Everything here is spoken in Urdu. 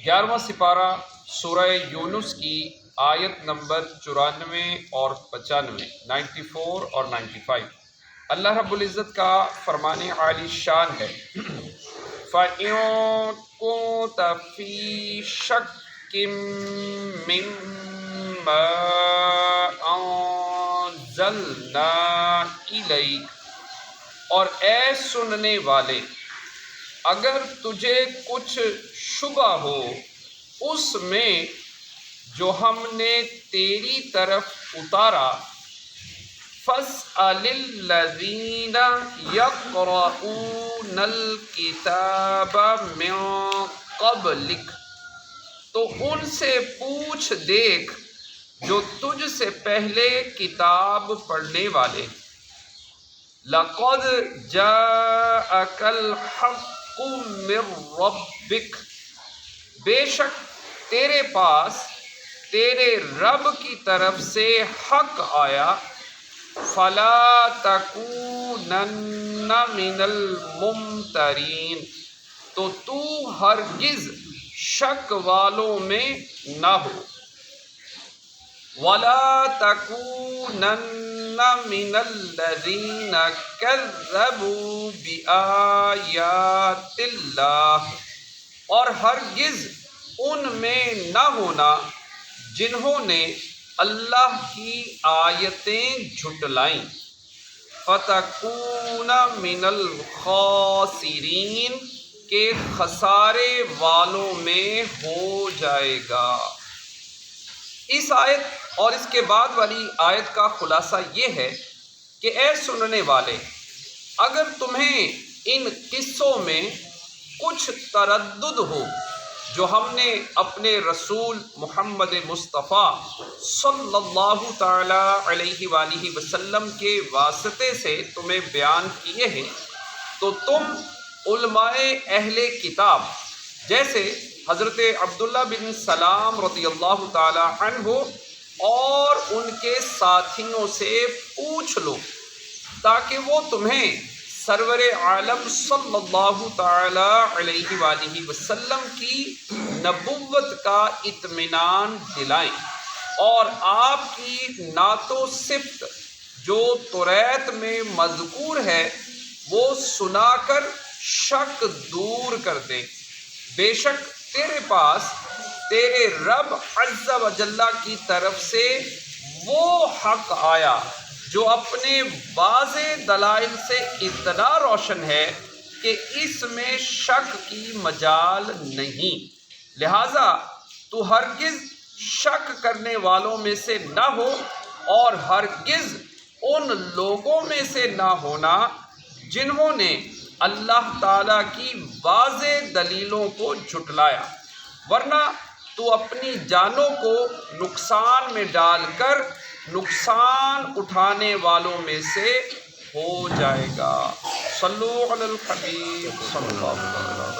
11واں سپارہ سورہ یونس کی آیت نمبر 94 اور 95، 94 اور 95۔ اللہ رب العزت کا فرمان عالی شان ہے، فَإِن كُنتَ فِي شَكٍّ مِّمَّا أَنزَلْنَا إِلَيْكَ، اور اے سننے والے اگر تجھے کچھ شبہ ہو اس میں جو ہم نے تیری طرف اتارا، فَاسْأَلِ الَّذِينَ يَقْرَؤُونَ الْكِتَابَ مِن قَبْلِكَ، تو ان سے پوچھ دیکھ جو تجھ سے پہلے کتاب پڑھنے والے، لَقَدْ جَاءَكَ الْحَقُّ مِن رَّبِّكَ، بے شک تیرے پاس تیرے رب کی طرف سے حق آیا، فَلَا تَكُونَنَّ مِنَ الْمُمْتَرِينَ، تو تو ہرگز شک والوں میں نہ ہو، وَلَا تَكُونَنَّ مِنَ الَّذِينَ كَذَّبُوا بِآيَاتِ اللَّهِ، اور ہرگز ان میں نہ ہونا جنہوں نے اللہ کی آیتیں جھٹلائیں، فَتَكُونَ مِنَ الْخَاسِرِينَ، کہ خسارے والوں میں ہو جائے گا۔ اس آیت اور اس کے بعد والی آیت کا خلاصہ یہ ہے کہ اے سننے والے، اگر تمہیں ان قصوں میں کچھ تردد ہو جو ہم نے اپنے رسول محمد مصطفیٰ صلی اللہ تعالی علیہ وآلہ وسلم کے واسطے سے تمہیں بیان کیے ہیں، تو تم علماء اہل کتاب جیسے حضرت عبداللہ بن سلام رضی اللہ تعالی عنہ اور ان کے ساتھیوں سے پوچھ لو تاکہ وہ تمہیں سرور عالم صلی اللہ تعالی علیہ وآلہ وسلم کی نبوت کا اطمینان دلائیں، اور آپ کی نعت و صفت جو توریت میں مذکور ہے وہ سنا کر شک دور کر دیں۔ بے شک تیرے پاس تیرے رب عز و جل کی طرف سے وہ حق آیا جو اپنے واضح دلائل سے اتنا روشن ہے کہ اس میں شک کی مجال نہیں، لہذا تو ہرگز شک کرنے والوں میں سے نہ ہو اور ہرگز ان لوگوں میں سے نہ ہونا جنہوں نے اللہ تعالیٰ کی واضح دلیلوں کو جھٹلایا، ورنہ تو اپنی جانوں کو نقصان میں ڈال کر نقصان اٹھانے والوں میں سے ہو جائے گا۔ صلو علی الحبیب صلی اللہ علیہ وسلم۔